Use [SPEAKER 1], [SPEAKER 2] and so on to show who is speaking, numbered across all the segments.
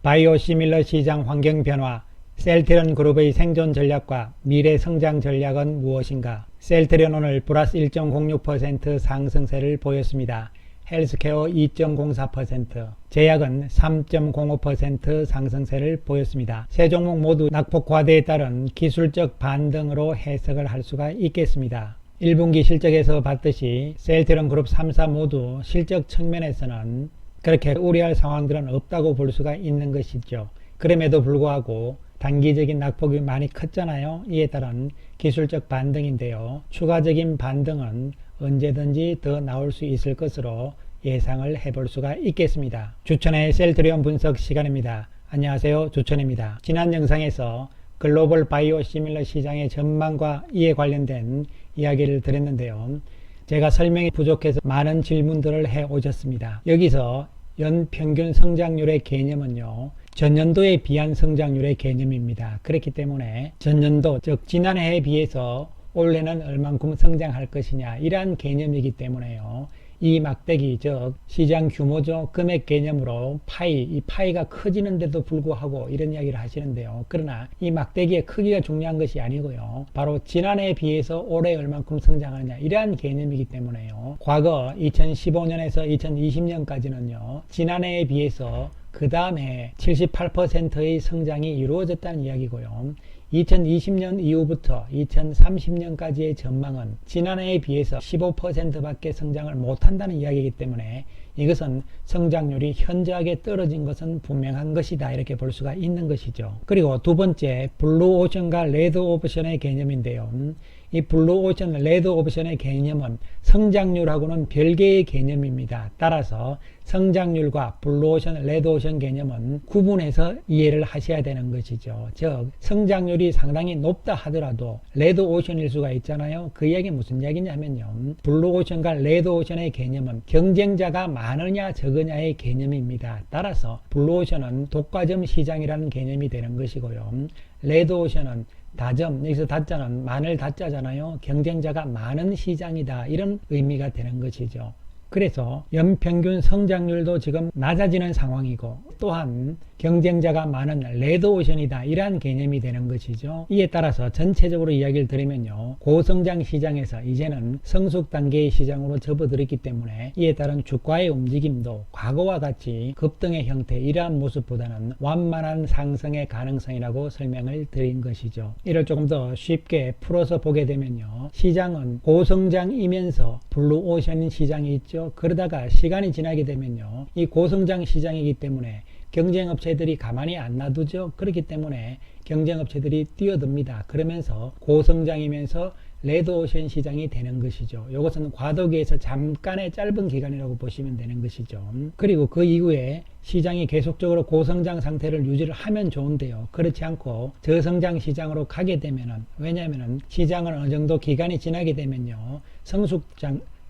[SPEAKER 1] 바이오시밀러 시장 환경 변화, 셀트리온 그룹의 생존 전략과 미래 성장 전략은 무엇인가? 셀트리온 오늘 플러스 1.06% 상승세를 보였습니다. 헬스케어 2.04%, 제약은 3.05% 상승세를 보였습니다. 세 종목 모두 낙폭 과대에 따른 기술적 반등으로 해석을 할 수가 있겠습니다. 1분기 실적에서 봤듯이 셀트리온 그룹 3사 모두 실적 측면에서는 그렇게 우려할 상황들은 없다고 볼 수가 있는 것이죠. 그럼에도 불구하고 단기적인 낙폭이 많이 컸잖아요. 이에 따른 기술적 반등인데요. 추가적인 반등은 언제든지 더 나올 수 있을 것으로 예상을 해볼 수가 있겠습니다. 주천의 셀트리온 분석 시간입니다. 안녕하세요, 주천입니다. 지난 영상에서 글로벌 바이오시밀러 시장의 전망과 이에 관련된 이야기를 드렸는데요. 제가 설명이 부족해서 많은 질문들을 해 오셨습니다. 여기서 연평균 성장률의 개념은요, 전년도에 비한 성장률의 개념입니다. 그렇기 때문에 전년도, 즉 지난해에 비해서 올해는 얼만큼 성장할 것이냐, 이러한 개념이기 때문에요. 이 막대기, 즉 시장 규모죠, 금액 개념으로 이 파이가 커지는데도 불구하고 이런 이야기를 하시는데요. 그러나 이 막대기의 크기가 중요한 것이 아니고요, 바로 지난해에 비해서 올해 얼만큼 성장하느냐, 이러한 개념이기 때문에요. 과거 2015년에서 2020년까지는요 지난해에 비해서 그 다음에 78%의 성장이 이루어졌다는 이야기고요. 2020년 이후부터 2030년까지의 전망은 지난해에 비해서 15%밖에 성장을 못한다는 이야기이기 때문에 이것은 성장률이 현저하게 떨어진 것은 분명한 것이다, 이렇게 볼 수가 있는 것이죠. 그리고 두 번째, 블루오션과 레드오션의 개념인데요. 이 블루오션, 레드오션의 개념은 성장률하고는 별개의 개념입니다. 따라서 성장률과 블루오션, 레드오션 개념은 구분해서 이해를 하셔야 되는 것이죠. 즉 성장률이 상당히 높다 하더라도 레드오션일 수가 있잖아요. 그 이야기는 무슨 이야기냐면요, 블루오션과 레드오션의 개념은 경쟁자가 많으냐 적으냐의 개념입니다. 따라서 블루오션은 독과점 시장이라는 개념이 되는 것이고요, 레드오션은 다점, 여기서 다자는 마늘 다자잖아요. 경쟁자가 많은 시장이다, 이런 의미가 되는 것이죠. 그래서 연평균 성장률도 지금 낮아지는 상황이고, 또한 경쟁자가 많은 레드오션이다, 이러한 개념이 되는 것이죠. 이에 따라서 전체적으로 이야기를 드리면요, 고성장 시장에서 이제는 성숙 단계의 시장으로 접어들었기 때문에 이에 따른 주가의 움직임도 과거와 같이 급등의 형태, 이러한 모습보다는 완만한 상승의 가능성이라고 설명을 드린 것이죠. 이를 조금 더 쉽게 풀어서 보게 되면요, 시장은 고성장이면서 블루오션 시장이 있죠. 그러다가 시간이 지나게 되면요, 이 고성장 시장이기 때문에 경쟁업체들이 가만히 안 놔두죠. 그렇기 때문에 경쟁업체들이 뛰어듭니다. 그러면서 고성장이면서 레드오션 시장이 되는 것이죠. 이것은 과도기에서 잠깐의 짧은 기간이라고 보시면 되는 것이죠. 그리고 그 이후에 시장이 계속적으로 고성장 상태를 유지를 하면 좋은데요, 그렇지 않고 저성장 시장으로 가게 되면은, 왜냐하면 시장은 어느 정도 기간이 지나게 되면요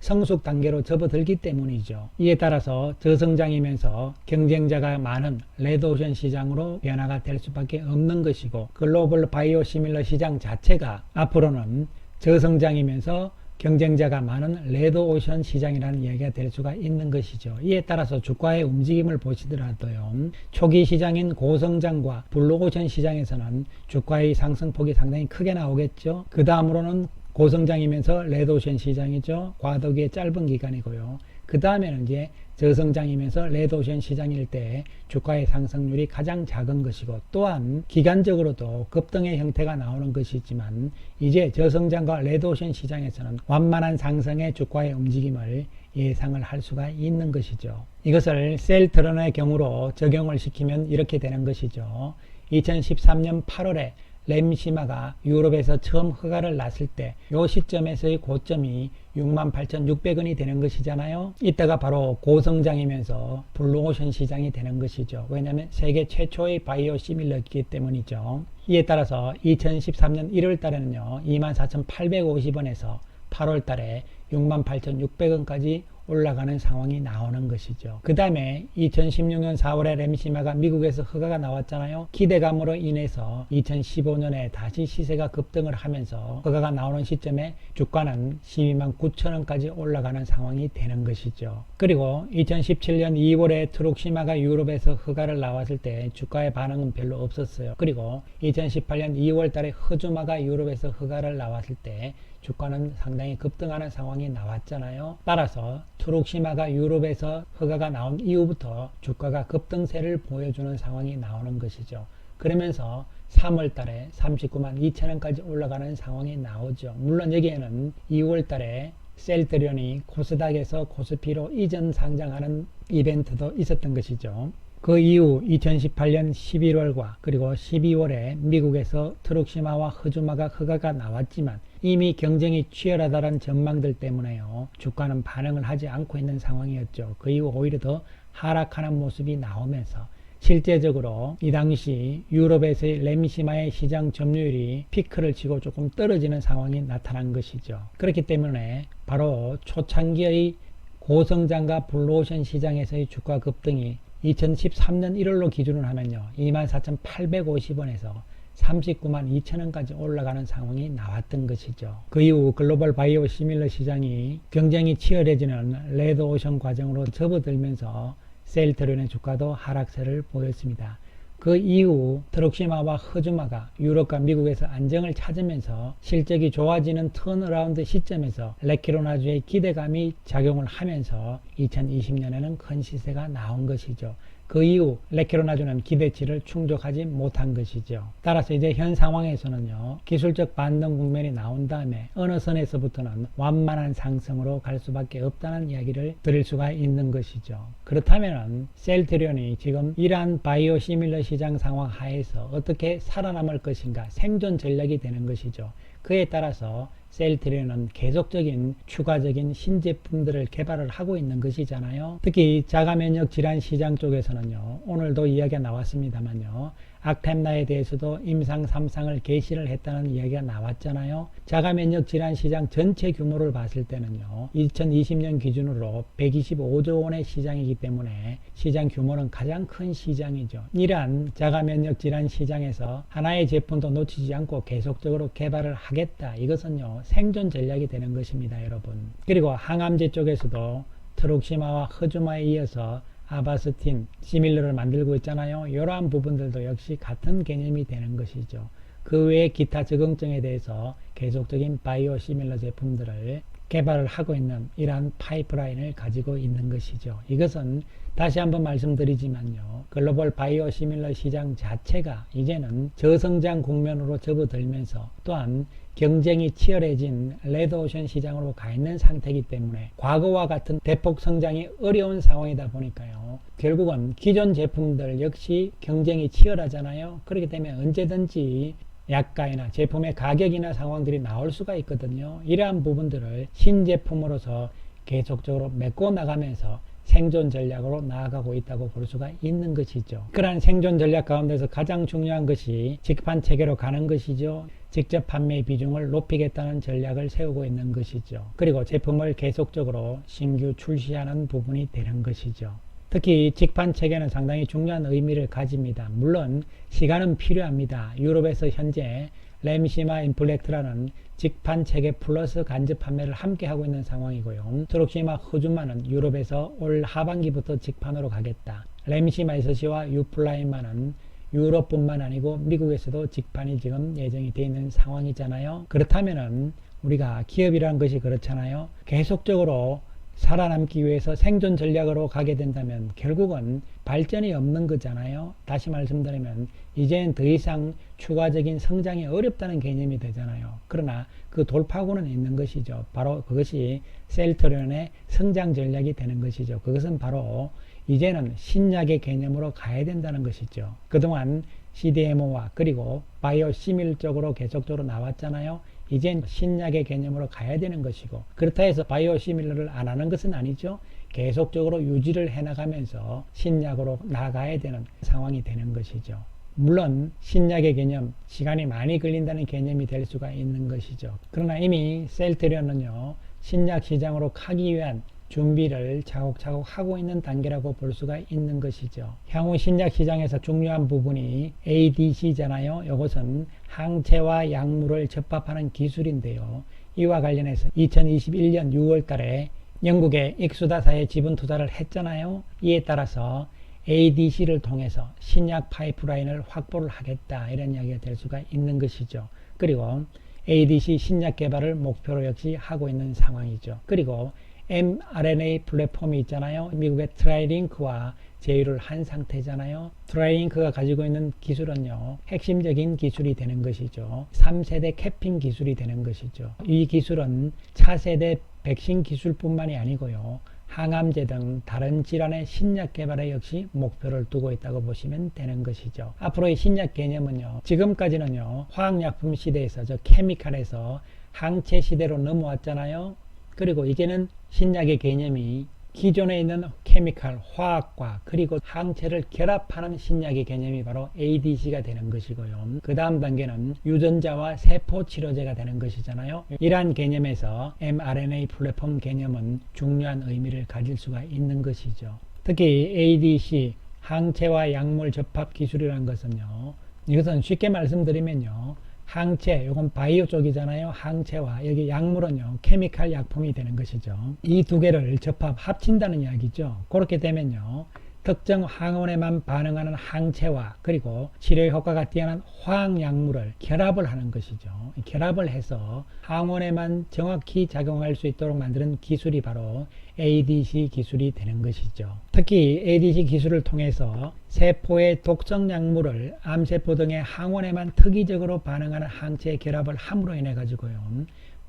[SPEAKER 1] 성숙 단계로 접어들기 때문이죠. 이에 따라서 저성장이면서 경쟁자가 많은 레드오션 시장으로 변화가 될 수밖에 없는 것이고, 글로벌 바이오시밀러 시장 자체가 앞으로는 저성장이면서 경쟁자가 많은 레드오션 시장이라는 이야기가 될 수가 있는 것이죠. 이에 따라서 주가의 움직임을 보시더라도요, 초기 시장인 고성장과 블루오션 시장에서는 주가의 상승폭이 상당히 크게 나오겠죠. 그 다음으로는 고성장이면서 레드오션 시장이죠. 과도기의 짧은 기간이고요. 그 다음에는 이제 저성장이면서 레드오션 시장일 때 주가의 상승률이 가장 작은 것이고, 또한 기간적으로도 급등의 형태가 나오는 것이지만 이제 저성장과 레드오션 시장에서는 완만한 상승의 주가의 움직임을 예상을 할 수가 있는 것이죠. 이것을 셀트리온의 경우로 적용을 시키면 이렇게 되는 것이죠. 2013년 8월에 램시마가 유럽에서 처음 허가를 놨을 때 이 시점에서의 고점이 68,600원이 되는 것이잖아요. 이때가 바로 고성장이면서 블루오션 시장이 되는 것이죠. 왜냐하면 세계 최초의 바이오시밀러이기 때문이죠. 이에 따라서 2013년 1월 달에는요 24,850원에서 8월 달에 68,600원까지 올라가는 상황이 나오는 것이죠. 그 다음에 2016년 4월에 램시마가 미국에서 허가가 나왔잖아요. 기대감으로 인해서 2015년에 다시 시세가 급등을 하면서 허가가 나오는 시점에 주가는 12만 9천 원까지 올라가는 상황이 되는 것이죠. 그리고 2017년 2월에 트룩시마가 유럽에서 허가를 나왔을 때 주가의 반응은 별로 없었어요. 그리고 2018년 2월 달에 허주마가 유럽에서 허가를 나왔을 때 주가는 상당히 급등하는 상황이 나왔잖아요. 따라서 트룩시마가 유럽에서 허가가 나온 이후부터 주가가 급등세를 보여주는 상황이 나오는 것이죠. 그러면서 3월 달에 39만 2천 원까지 올라가는 상황이 나오죠. 물론 여기에는 2월 달에 셀트리온이 코스닥에서 코스피로 이전 상장하는 이벤트도 있었던 것이죠. 그 이후 2018년 11월과 그리고 12월에 미국에서 트룩시마와 허주마가 허가가 나왔지만 이미 경쟁이 치열하다는 전망들 때문에요. 주가는 반응을 하지 않고 있는 상황이었죠. 그 이후 오히려 더 하락하는 모습이 나오면서 실제적으로 이 당시 유럽에서의 램시마의 시장 점유율이 피크를 치고 조금 떨어지는 상황이 나타난 것이죠. 그렇기 때문에 바로 초창기의 고성장과 블루오션 시장에서의 주가 급등이 2013년 1월로 기준을 하면요. 24,850원에서 39만 2천원까지 올라가는 상황이 나왔던 것이죠. 그 이후 글로벌 바이오 시밀러 시장이 경쟁이 치열해지는 레드오션 과정으로 접어들면서 셀트리온의 주가도 하락세를 보였습니다. 그 이후 트룩시마와 허주마가 유럽과 미국에서 안정을 찾으면서 실적이 좋아지는 턴어라운드 시점에서 레키로나주의 기대감이 작용을 하면서 2020년에는 큰 시세가 나온 것이죠. 그 이후 레키로나주는 기대치를 충족하지 못한 것이죠. 따라서 이제 현 상황에서는요, 기술적 반등 국면이 나온 다음에 어느 선에서부터는 완만한 상승으로 갈 수밖에 없다는 이야기를 드릴 수가 있는 것이죠. 그렇다면 셀트리온이 지금 이러한 바이오 시밀러 시장 상황 하에서 어떻게 살아남을 것인가, 생존 전략이 되는 것이죠. 그에 따라서 셀트리온은 계속적인 추가적인 신제품들을 개발을 하고 있는 것이잖아요. 특히 자가면역 질환 시장 쪽에서는요, 오늘도 이야기가 나왔습니다만요, 악템라에 대해서도 임상 3상을 개시를 했다는 이야기가 나왔잖아요. 자가면역 질환 시장 전체 규모를 봤을 때는요, 2020년 기준으로 125조 원의 시장이기 때문에 시장 규모는 가장 큰 시장이죠. 이러한 자가면역 질환 시장에서 하나의 제품도 놓치지 않고 계속적으로 개발을 하겠다. 이것은요, 생존 전략이 되는 것입니다, 여러분. 그리고 항암제 쪽에서도 트룩시마와 허주마에 이어서 아바스틴, 시밀러를 만들고 있잖아요. 이러한 부분들도 역시 같은 개념이 되는 것이죠. 그 외에 기타 적응증에 대해서 계속적인 바이오 시밀러 제품들을 개발을 하고 있는 이러한 파이프라인을 가지고 있는 것이죠. 이것은 다시 한번 말씀드리지만요, 글로벌 바이오 시밀러 시장 자체가 이제는 저성장 국면으로 접어들면서 또한 경쟁이 치열해진 레드오션 시장으로 가 있는 상태이기 때문에 과거와 같은 대폭 성장이 어려운 상황이다 보니까요, 결국은 기존 제품들 역시 경쟁이 치열하잖아요. 그렇기 때문에 언제든지 약가이나 제품의 가격이나 상황들이 나올 수가 있거든요. 이러한 부분들을 신제품으로서 계속적으로 메꿔 나가면서 생존 전략으로 나아가고 있다고 볼 수가 있는 것이죠. 그러한 생존 전략 가운데서 가장 중요한 것이 직판 체계로 가는 것이죠. 직접 판매 비중을 높이겠다는 전략을 세우고 있는 것이죠. 그리고 제품을 계속적으로 신규 출시하는 부분이 되는 것이죠. 특히 직판 체계는 상당히 중요한 의미를 가집니다. 물론 시간은 필요합니다. 유럽에서 현재 램시마 인플렉트라는 직판 체계 플러스 간접 판매를 함께 하고 있는 상황이고요. 트룩시마 허주마는 유럽에서 올 하반기부터 직판으로 가겠다. 램시마 SC와 유플라이마는 유럽뿐만 아니고 미국에서도 직판이 지금 예정이 되어 있는 상황이잖아요. 그렇다면은 우리가 기업이라는 것이 그렇잖아요. 계속적으로 살아남기 위해서 생존 전략으로 가게 된다면 결국은 발전이 없는 거잖아요. 다시 말씀드리면 이제는 더 이상 추가적인 성장이 어렵다는 개념이 되잖아요. 그러나 그 돌파구는 있는 것이죠. 바로 그것이 셀트리온의 성장 전략이 되는 것이죠. 그것은 바로 이제는 신약의 개념으로 가야 된다는 것이죠. 그동안 CDMO와 그리고 바이오 시밀 쪽으로 계속적으로 나왔잖아요. 이젠 신약의 개념으로 가야 되는 것이고, 그렇다 해서 바이오 시밀러를 안 하는 것은 아니죠. 계속적으로 유지를 해나가면서 신약으로 나가야 되는 상황이 되는 것이죠. 물론 신약의 개념, 시간이 많이 걸린다는 개념이 될 수가 있는 것이죠. 그러나 이미 셀트리온은요, 신약 시장으로 가기 위한 준비를 차곡차곡 하고 있는 단계라고 볼 수가 있는 것이죠. 향후 신약 시장에서 중요한 부분이 ADC잖아요. 이것은 항체와 약물을 접합하는 기술인데요. 이와 관련해서 2021년 6월 달에 영국의 익수다사에 지분 투자를 했잖아요. 이에 따라서 ADC를 통해서 신약 파이프라인을 확보를 하겠다, 이런 이야기가 될 수가 있는 것이죠. 그리고 ADC 신약 개발을 목표로 역시 하고 있는 상황이죠. 그리고 mRNA 플랫폼이 있잖아요. 미국의 트라이링크와 제휴를 한 상태잖아요. 트라이링크가 가지고 있는 기술은요, 핵심적인 기술이 되는 것이죠. 3세대 캐핑 기술이 되는 것이죠. 이 기술은 차세대 백신 기술뿐만이 아니고요, 항암제 등 다른 질환의 신약 개발에 역시 목표를 두고 있다고 보시면 되는 것이죠. 앞으로의 신약 개념은요, 지금까지는요, 화학약품 시대에서, 저 케미칼에서 항체 시대로 넘어왔잖아요. 그리고 이제는 신약의 개념이 기존에 있는 케미칼, 화학과 그리고 항체를 결합하는 신약의 개념이 바로 ADC가 되는 것이고요. 그 다음 단계는 유전자와 세포 치료제가 되는 것이잖아요. 이러한 개념에서 mRNA 플랫폼 개념은 중요한 의미를 가질 수가 있는 것이죠. 특히 ADC, 항체와 약물 접합 기술이라는 것은요, 이것은 쉽게 말씀드리면요, 항체, 요건 바이오 쪽이잖아요. 항체와 여기 약물은요, 케미칼 약품이 되는 것이죠. 이 두 개를 접합, 합친다는 이야기죠. 그렇게 되면요, 특정 항원에만 반응하는 항체와 그리고 치료 효과가 뛰어난 화학약물을 결합을 하는 것이죠. 결합을 해서 항원에만 정확히 작용할 수 있도록 만드는 기술이 바로 ADC 기술이 되는 것이죠. 특히 ADC 기술을 통해서 세포의 독성 약물을 암세포 등의 항원에만 특이적으로 반응하는 항체의 결합을 함으로 인해 가지고요,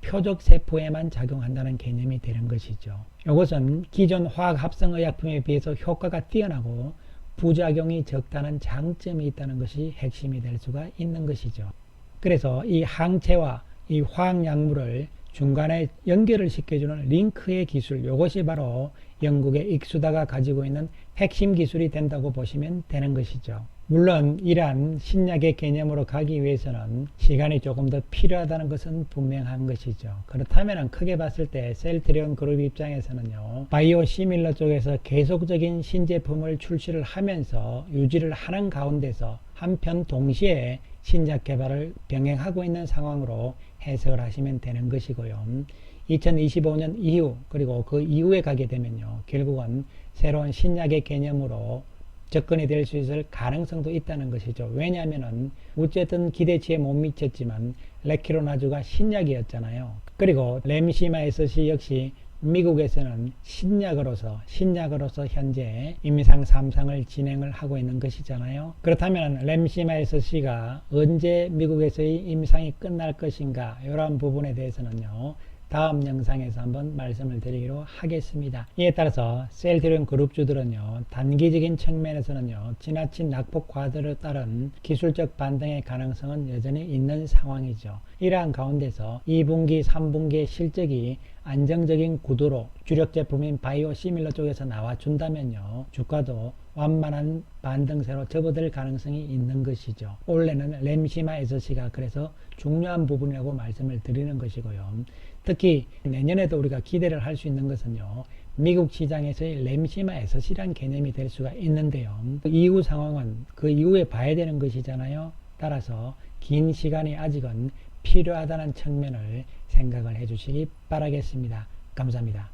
[SPEAKER 1] 표적 세포에만 작용한다는 개념이 되는 것이죠. 이것은 기존 화학 합성 의약품에 비해서 효과가 뛰어나고 부작용이 적다는 장점이 있다는 것이 핵심이 될 수가 있는 것이죠. 그래서 이 항체와 이 화학약물을 중간에 연결을 시켜주는 링크의 기술, 이것이 바로 영국의 익수다가 가지고 있는 핵심 기술이 된다고 보시면 되는 것이죠. 물론 이러한 신약의 개념으로 가기 위해서는 시간이 조금 더 필요하다는 것은 분명한 것이죠. 그렇다면 크게 봤을 때 셀트리온 그룹 입장에서는요, 바이오 시밀러 쪽에서 계속적인 신제품을 출시를 하면서 유지를 하는 가운데서 한편 동시에 신약 개발을 병행하고 있는 상황으로 해석을 하시면 되는 것이고요. 2025년 이후 그리고 그 이후에 가게 되면요, 결국은 새로운 신약의 개념으로 접근이 될 수 있을 가능성도 있다는 것이죠. 왜냐하면은 어쨌든 기대치에 못 미쳤지만 레키로나주가 신약이었잖아요. 그리고 램시마에서시 역시 미국에서는 신약으로서 현재 임상 3상을 진행을 하고 있는 것이잖아요. 그렇다면 램시마에서시가 언제 미국에서의 임상이 끝날 것인가, 이러한 부분에 대해서는요, 다음 영상에서 한번 말씀을 드리기로 하겠습니다. 이에 따라서 셀트리온 그룹주들은요, 단기적인 측면에서는요, 지나친 낙폭 과대로 따른 기술적 반등의 가능성은 여전히 있는 상황이죠. 이러한 가운데서 2분기, 3분기의 실적이 안정적인 구도로 주력 제품인 바이오 시밀러 쪽에서 나와준다면요, 주가도 완만한 반등세로 접어들 가능성이 있는 것이죠. 올해는 램시마 SC가 그래서 중요한 부분이라고 말씀을 드리는 것이고요. 특히 내년에도 우리가 기대를 할 수 있는 것은요, 미국 시장에서의 램시마 SC란 개념이 될 수가 있는데요. 그 이후 상황은 그 이후에 봐야 되는 것이잖아요. 따라서 긴 시간이 아직은 필요하다는 측면을 생각을 해 주시기 바라겠습니다. 감사합니다.